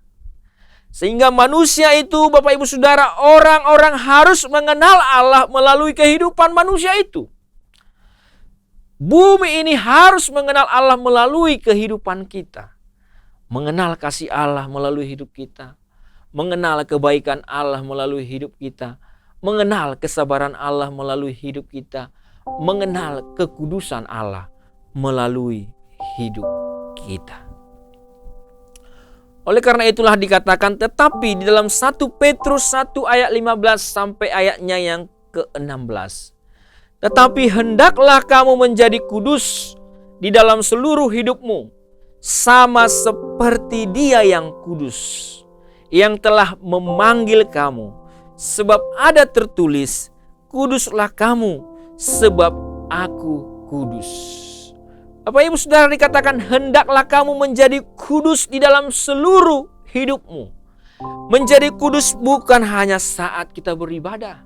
Speaker 4: Sehingga manusia itu, Bapak Ibu Saudara, orang-orang harus mengenal Allah melalui kehidupan manusia itu. Bumi ini harus mengenal Allah melalui kehidupan kita. Mengenal kasih Allah melalui hidup kita. Mengenal kebaikan Allah melalui hidup kita. Mengenal kesabaran Allah melalui hidup kita. Mengenal kekudusan Allah melalui hidup kita. Oleh karena itulah dikatakan, tetapi di dalam 1 Petrus 1 ayat 15 sampai ayatnya yang ke-16. Tetapi hendaklah kamu menjadi kudus di dalam seluruh hidupmu, sama seperti Dia yang kudus, yang telah memanggil kamu. Sebab ada tertulis, kuduslah kamu, sebab aku kudus. Bapak Ibu Saudara, dikatakan hendaklah kamu menjadi kudus di dalam seluruh hidupmu. Menjadi kudus bukan hanya saat kita beribadah.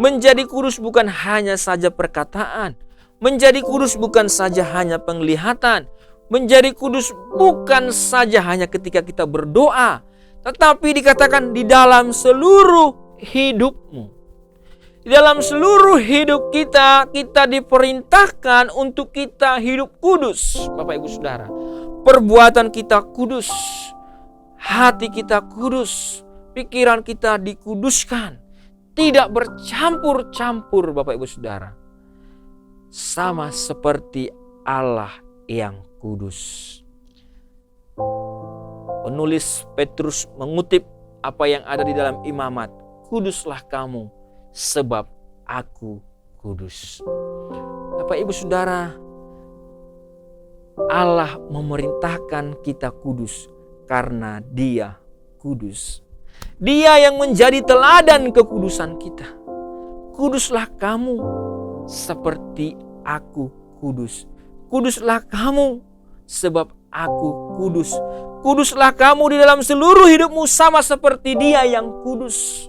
Speaker 4: Menjadi kudus bukan hanya saja perkataan. Menjadi kudus bukan saja hanya penglihatan. Menjadi kudus bukan saja hanya ketika kita berdoa. Tetapi dikatakan di dalam seluruh hidupmu. Di dalam seluruh hidup kita, kita diperintahkan untuk kita hidup kudus, Bapak Ibu Saudara. Perbuatan kita kudus, hati kita kudus, pikiran kita dikuduskan, tidak bercampur-campur, Bapak Ibu Saudara. Sama seperti Allah yang kudus. Penulis Petrus mengutip apa yang ada di dalam Imamat. Kuduslah kamu, sebab aku kudus. Bapak Ibu Saudara, Allah memerintahkan kita kudus karena Dia kudus. Dia yang menjadi teladan kekudusan kita. Kuduslah kamu seperti aku kudus. Kuduslah kamu sebab aku kudus. Kuduslah kamu di dalam seluruh hidupmu sama seperti Dia yang kudus.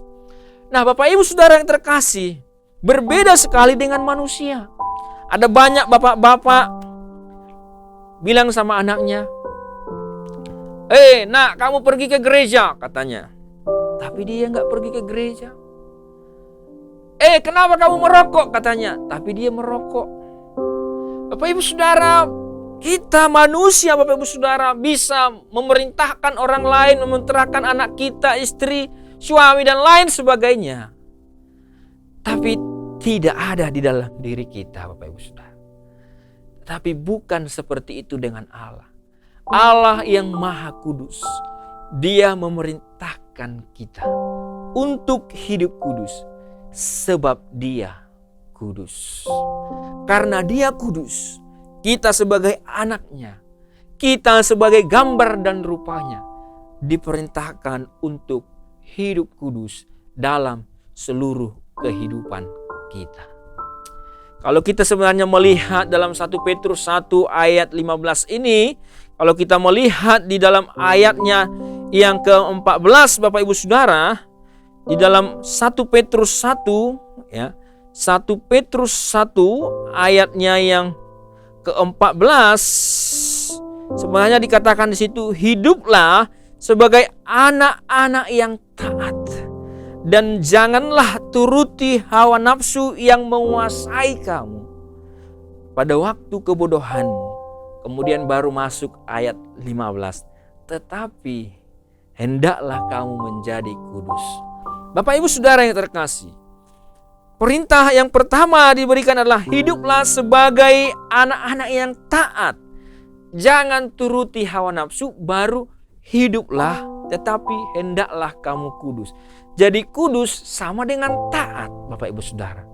Speaker 4: Nah, Bapak Ibu Saudara yang terkasih, berbeda sekali dengan manusia. Ada banyak bapak-bapak bilang sama anaknya, nak, kamu pergi ke gereja, katanya. Tapi dia nggak pergi ke gereja. Kenapa kamu merokok, katanya. Tapi dia merokok. Bapak Ibu Saudara, kita manusia, Bapak Ibu Saudara, bisa memerintahkan orang lain, mementerahkan anak kita, istri, suami dan lain sebagainya. Tapi tidak ada di dalam diri kita, Bapak Ibu Saudara. Tapi bukan seperti itu dengan Allah. Allah yang Maha Kudus, Dia memerintahkan kita untuk hidup kudus sebab Dia kudus. Karena Dia kudus, kita sebagai anaknya, kita sebagai gambar dan rupanya diperintahkan untuk hidup kudus dalam seluruh kehidupan kita. Kalau kita sebenarnya melihat dalam 1 Petrus 1 ayat 15 ini, kalau kita melihat di dalam ayatnya yang ke-14, Bapak Ibu Saudara, di dalam 1 Petrus 1 ya, 1 Petrus 1 ayatnya yang ke-14, sebenarnya dikatakan di situ, hiduplah sebagai anak-anak yang taat, dan janganlah turuti hawa nafsu yang menguasai kamu pada waktu kebodohanmu. Kemudian baru masuk ayat 15. Tetapi hendaklah kamu menjadi kudus. Bapak Ibu Saudara yang terkasih, perintah yang pertama diberikan adalah hiduplah sebagai anak-anak yang taat. Jangan turuti hawa nafsu, baru hiduplah, tetapi hendaklah kamu kudus. Jadi kudus sama dengan taat, Bapak Ibu Saudara.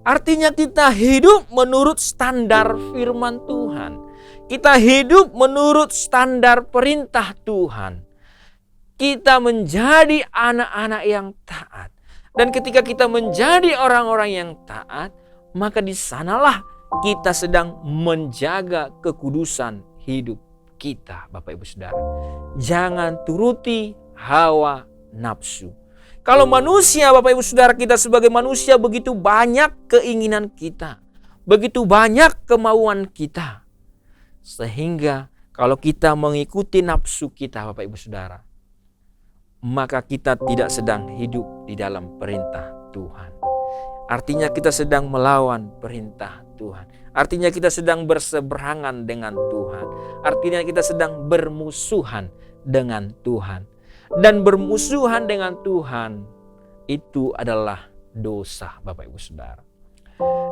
Speaker 4: Artinya kita hidup menurut standar firman Tuhan. Kita hidup menurut standar perintah Tuhan. Kita menjadi anak-anak yang taat. Dan ketika kita menjadi orang-orang yang taat, maka di sanalah kita sedang menjaga kekudusan hidup kita, Bapak Ibu Saudara. Jangan turuti hawa nafsu. Kalau manusia, Bapak Ibu Saudara, kita sebagai manusia begitu banyak keinginan kita, begitu banyak kemauan kita, sehingga kalau kita mengikuti nafsu kita, Bapak Ibu Saudara, maka kita tidak sedang hidup di dalam perintah Tuhan. Artinya kita sedang melawan perintah Tuhan. Artinya kita sedang berseberangan dengan Tuhan. Artinya kita sedang bermusuhan dengan Tuhan. Dan bermusuhan dengan Tuhan itu adalah dosa, Bapak Ibu Saudara.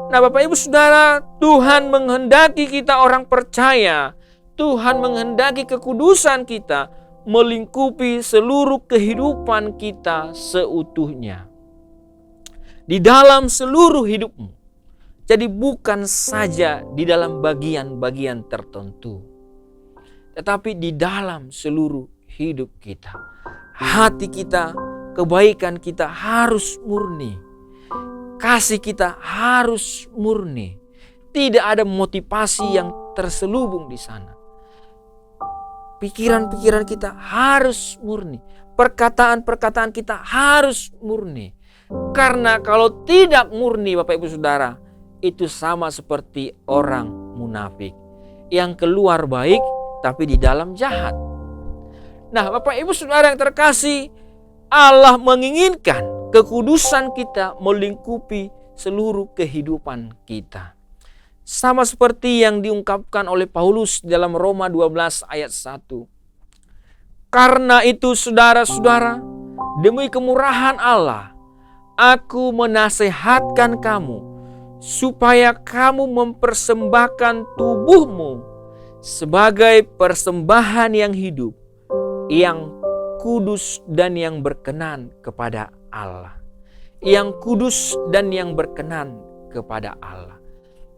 Speaker 4: Nah, Bapak Ibu Saudara, Tuhan menghendaki kita orang percaya, Tuhan menghendaki kekudusan kita melingkupi seluruh kehidupan kita seutuhnya. Di dalam seluruh hidupmu. Jadi bukan saja di dalam bagian-bagian tertentu, tetapi di dalam seluruh hidup kita. Hati kita, kebaikan kita harus murni. Kasih kita harus murni. Tidak ada motivasi yang terselubung di sana. Pikiran-pikiran kita harus murni. Perkataan-perkataan kita harus murni. Karena kalau tidak murni, Bapak Ibu Saudara, itu sama seperti orang munafik yang keluar baik tapi di dalam jahat. Nah, Bapak Ibu Saudara yang terkasih, Allah menginginkan kekudusan kita melingkupi seluruh kehidupan kita. Sama seperti yang diungkapkan oleh Paulus dalam Roma 12 ayat 1. Karena itu saudara-saudara, demi kemurahan Allah, aku menasehatkan kamu supaya kamu mempersembahkan tubuhmu sebagai persembahan yang hidup, yang kudus dan yang berkenan kepada Allah. Yang kudus dan yang berkenan kepada Allah.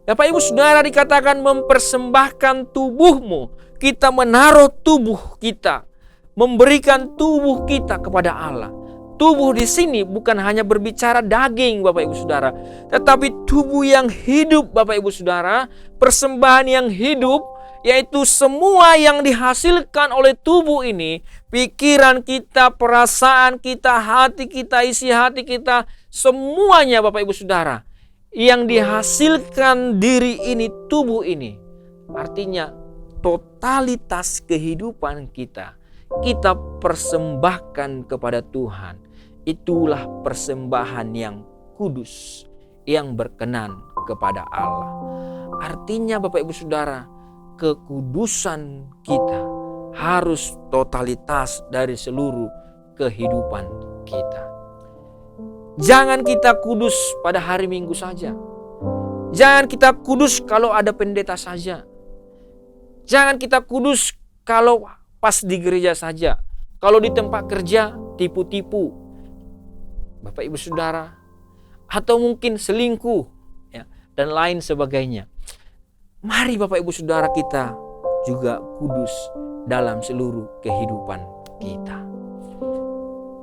Speaker 4: Bapak Ibu Saudara, dikatakan mempersembahkan tubuhmu. Kita menaruh tubuh kita, memberikan tubuh kita kepada Allah. Tubuh di sini bukan hanya berbicara daging, Bapak Ibu Saudara, tetapi tubuh yang hidup, Bapak Ibu Saudara, persembahan yang hidup, yaitu semua yang dihasilkan oleh tubuh ini, pikiran kita, perasaan kita, hati kita, isi hati kita, semuanya Bapak Ibu Saudara, yang dihasilkan diri ini, tubuh ini, artinya totalitas kehidupan kita, kita persembahkan kepada Tuhan. Itulah persembahan yang kudus, yang berkenan kepada Allah. Artinya Bapak Ibu Saudara, kekudusan kita harus totalitas dari seluruh kehidupan kita. Jangan kita kudus pada hari Minggu saja. Jangan kita kudus kalau ada pendeta saja. Jangan kita kudus kalau pas di gereja saja. Kalau di tempat kerja tipu-tipu, Bapak Ibu Saudara, atau mungkin selingkuh, ya, dan lain sebagainya. Mari Bapak Ibu Saudara kita juga kudus dalam seluruh kehidupan kita.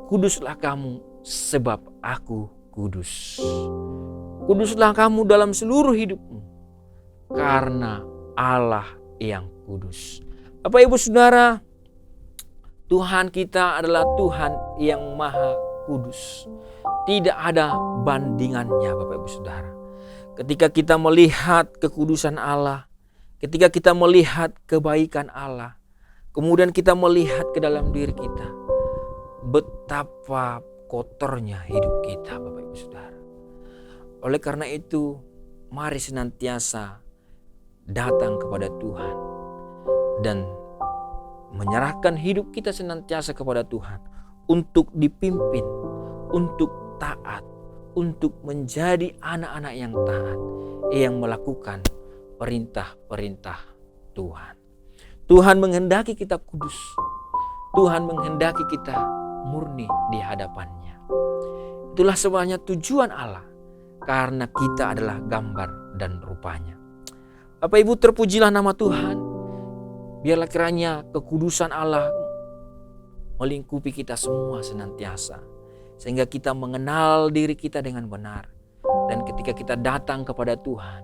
Speaker 4: Kuduslah kamu sebab aku kudus. Kuduslah kamu dalam seluruh hidupmu karena Allah yang kudus. Bapak Ibu Saudara, Tuhan kita adalah Tuhan yang maha kudus. Tidak ada bandingannya Bapak Ibu Saudara. Ketika kita melihat kekudusan Allah, ketika kita melihat kebaikan Allah, kemudian kita melihat ke dalam diri kita, betapa kotornya hidup kita Bapak Ibu Saudara. Oleh karena itu, mari senantiasa datang kepada Tuhan dan menyerahkan hidup kita senantiasa kepada Tuhan untuk dipimpin, untuk taat, untuk menjadi anak-anak yang taat, yang melakukan perintah-perintah Tuhan. Tuhan menghendaki kita kudus. Tuhan menghendaki kita murni di hadapannya. Itulah sebabnya tujuan Allah, karena kita adalah gambar dan rupanya. Bapak Ibu, terpujilah nama Tuhan. Biarlah kiranya kekudusan Allah melingkupi kita semua senantiasa, sehingga kita mengenal diri kita dengan benar. Dan ketika kita datang kepada Tuhan,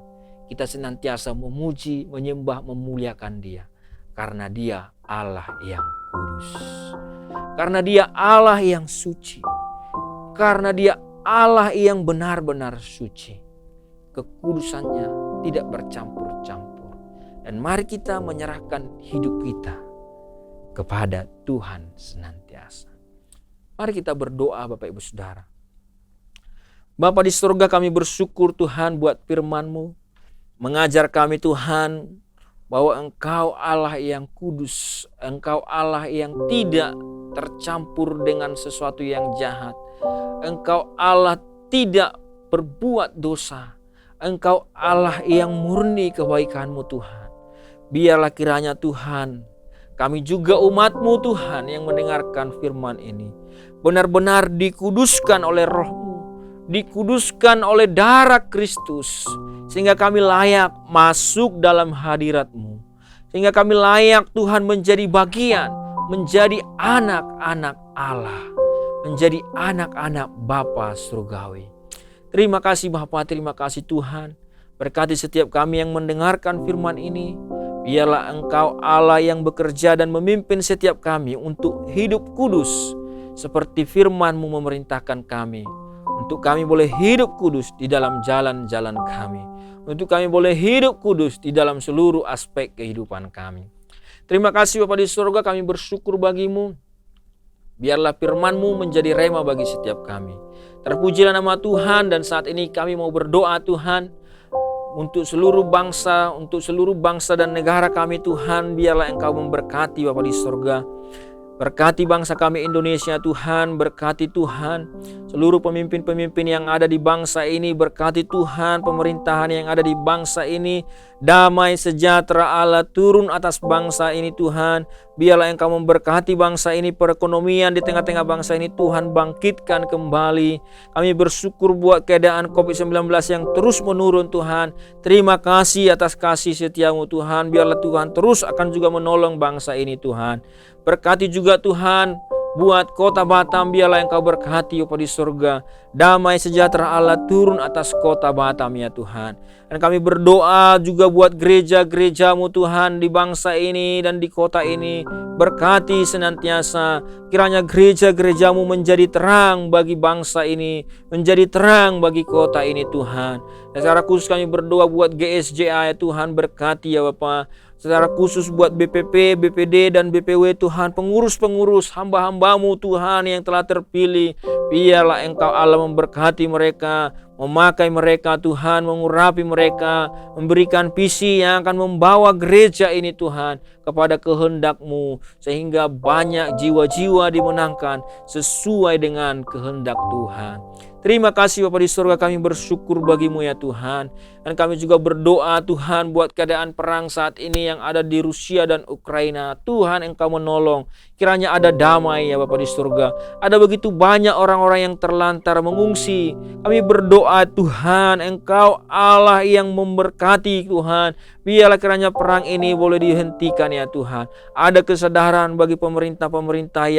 Speaker 4: kita senantiasa memuji, menyembah, memuliakan Dia. Karena Dia Allah yang kudus. Karena Dia Allah yang suci. Karena Dia Allah yang benar-benar suci. Kekudusannya tidak bercampur-campur. Dan mari kita menyerahkan hidup kita kepada Tuhan senantiasa. Mari kita berdoa Bapak Ibu Saudara. Bapa di surga, kami bersyukur Tuhan buat firman-Mu. Mengajar kami Tuhan bahwa Engkau Allah yang kudus. Engkau Allah yang tidak tercampur dengan sesuatu yang jahat. Engkau Allah tidak berbuat dosa. Engkau Allah yang murni kebaikan-Mu Tuhan. Biarlah kiranya Tuhan, kami juga umat-Mu Tuhan yang mendengarkan firman ini benar-benar dikuduskan oleh Roh-Mu, dikuduskan oleh darah Kristus, sehingga kami layak masuk dalam hadirat-Mu, sehingga kami layak Tuhan menjadi bagian, menjadi anak-anak Allah, menjadi anak-anak Bapa surgawi. Terima kasih Bapa, terima kasih Tuhan. Berkati setiap kami yang mendengarkan firman ini. Biarlah Engkau Allah yang bekerja dan memimpin setiap kami untuk hidup kudus, seperti firman-Mu memerintahkan kami. Untuk kami boleh hidup kudus di dalam jalan-jalan kami. Untuk kami boleh hidup kudus di dalam seluruh aspek kehidupan kami. Terima kasih Bapa di surga, kami bersyukur bagi-Mu. Biarlah firman-Mu menjadi rema bagi setiap kami. Terpujilah nama Tuhan, dan saat ini kami mau berdoa Tuhan untuk seluruh bangsa dan negara kami Tuhan. Biarlah Engkau memberkati Bapa di surga. Berkati bangsa kami Indonesia Tuhan, berkati Tuhan seluruh pemimpin-pemimpin yang ada di bangsa ini, berkati Tuhan pemerintahan yang ada di bangsa ini. Damai sejahtera Allah turun atas bangsa ini Tuhan. Biarlah Engkau memberkati bangsa ini, perekonomian di tengah-tengah bangsa ini Tuhan bangkitkan kembali. Kami bersyukur buat keadaan COVID-19 yang terus menurun Tuhan. Terima kasih atas kasih setia-Mu Tuhan. Biarlah Tuhan terus akan juga menolong bangsa ini Tuhan. Berkati juga Tuhan buat kota Batam, biarlah Engkau berkati Bapa di surga. Damai sejahtera Allah turun atas kota Batam ya Tuhan. Dan kami berdoa juga buat gereja-gereja-Mu Tuhan di bangsa ini dan di kota ini. Berkati senantiasa, kiranya gereja-gereja-Mu menjadi terang bagi bangsa ini, menjadi terang bagi kota ini Tuhan. Dan secara khusus kami berdoa buat GSJA ya Tuhan, berkati ya Bapa. Secara khusus buat BPP, BPD, dan BPW Tuhan, pengurus-pengurus hamba-hamba-Mu Tuhan yang telah terpilih. Biarlah Engkau Allah memberkati mereka, memakai mereka Tuhan, mengurapi mereka, memberikan visi yang akan membawa gereja ini Tuhan kepada kehendak-Mu, sehingga banyak jiwa-jiwa dimenangkan sesuai dengan kehendak Tuhan. Terima kasih Bapa di surga, kami bersyukur bagi-Mu ya Tuhan. Dan kami juga berdoa Tuhan buat keadaan perang saat ini yang ada di Rusia dan Ukraina. Tuhan Engkau menolong, kiranya ada damai ya Bapa di surga. Ada begitu banyak orang-orang yang terlantar mengungsi. Kami berdoa Tuhan, Engkau Allah yang memberkati Tuhan. Biarlah kiranya perang ini boleh dihentikan ya Tuhan. Ada kesadaran bagi pemerintah-pemerintah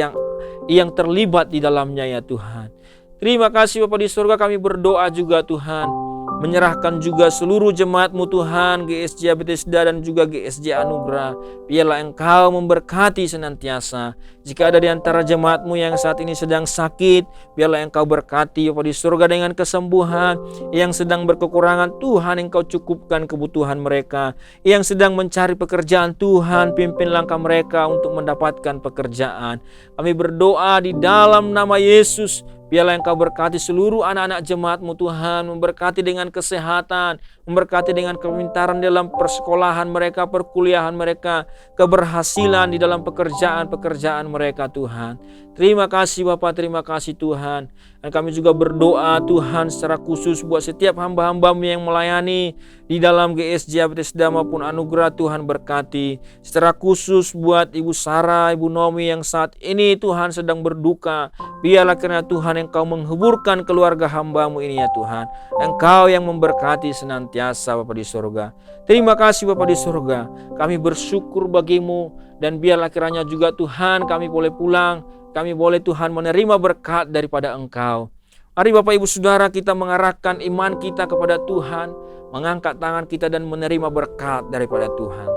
Speaker 4: yang terlibat di dalamnya ya Tuhan. Terima kasih Bapa di surga, kami berdoa juga Tuhan, menyerahkan juga seluruh jemaat-Mu Tuhan, GSJ Bethesda dan juga GSJ Anugerah. Biarlah Engkau memberkati senantiasa. Jika ada di antara jemaat-Mu yang saat ini sedang sakit, biarlah Engkau berkati Bapa di surga dengan kesembuhan. Yang sedang berkekurangan, Tuhan Engkau cukupkan kebutuhan mereka. Yang sedang mencari pekerjaan, Tuhan pimpin langkah mereka untuk mendapatkan pekerjaan. Kami berdoa di dalam nama Yesus. Biarlah Engkau berkati seluruh anak-anak jemaat-Mu Tuhan, memberkati dengan kesehatan, memberkati dengan kepintaran dalam persekolahan mereka, perkuliahan mereka, keberhasilan di dalam pekerjaan-pekerjaan mereka Tuhan. Terima kasih Bapa, terima kasih Tuhan. Dan kami juga berdoa Tuhan secara khusus buat setiap hamba-hamba-Mu yang melayani di dalam GSJ Bethesda maupun Anugerah, Tuhan berkati. Secara khusus buat Ibu Sarah, Ibu Nomi yang saat ini Tuhan sedang berduka. Biarlah kiranya Tuhan Engkau menghiburkan keluarga hamba-Mu ini ya Tuhan. Engkau yang memberkati senantiasa Bapa di surga. Terima kasih Bapa di surga. Kami bersyukur bagi-Mu, dan biarlah kiranya juga Tuhan kami boleh pulang. Kami boleh Tuhan menerima berkat daripada Engkau. Mari Bapak Ibu Saudara, kita mengarahkan iman kita kepada Tuhan, mengangkat tangan kita dan menerima berkat daripada Tuhan.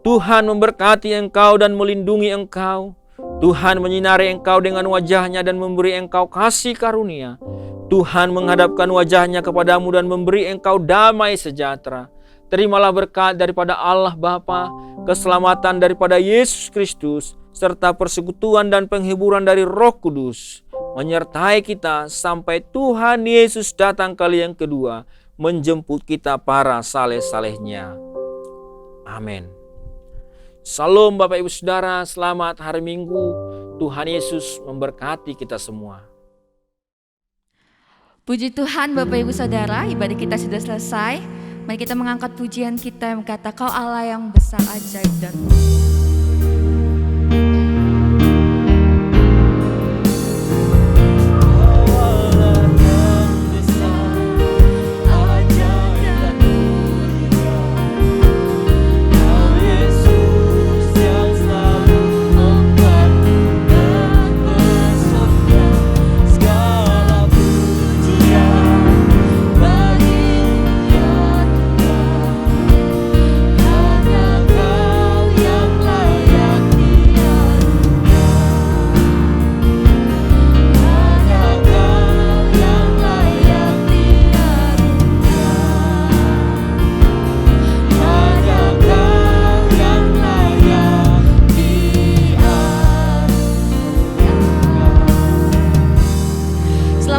Speaker 4: Tuhan memberkati engkau dan melindungi engkau. Tuhan menyinari engkau dengan wajah-Nya dan memberi engkau kasih karunia. Tuhan menghadapkan wajah-Nya kepadamu dan memberi engkau damai sejahtera. Terimalah berkat daripada Allah Bapa, keselamatan daripada Yesus Kristus, serta persekutuan dan penghiburan dari Roh Kudus menyertai kita sampai Tuhan Yesus datang kali yang kedua menjemput kita para saleh-salehnya. Amin. Salam Bapak Ibu Saudara, selamat hari Minggu. Tuhan Yesus memberkati kita semua.
Speaker 1: Puji Tuhan Bapak Ibu Saudara, ibadah kita sudah selesai. Mari kita mengangkat pujian kita yang berkata, Kau Allah yang besar, ajaib dan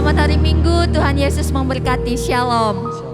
Speaker 1: Selamat hari Minggu, Tuhan Yesus memberkati. Shalom.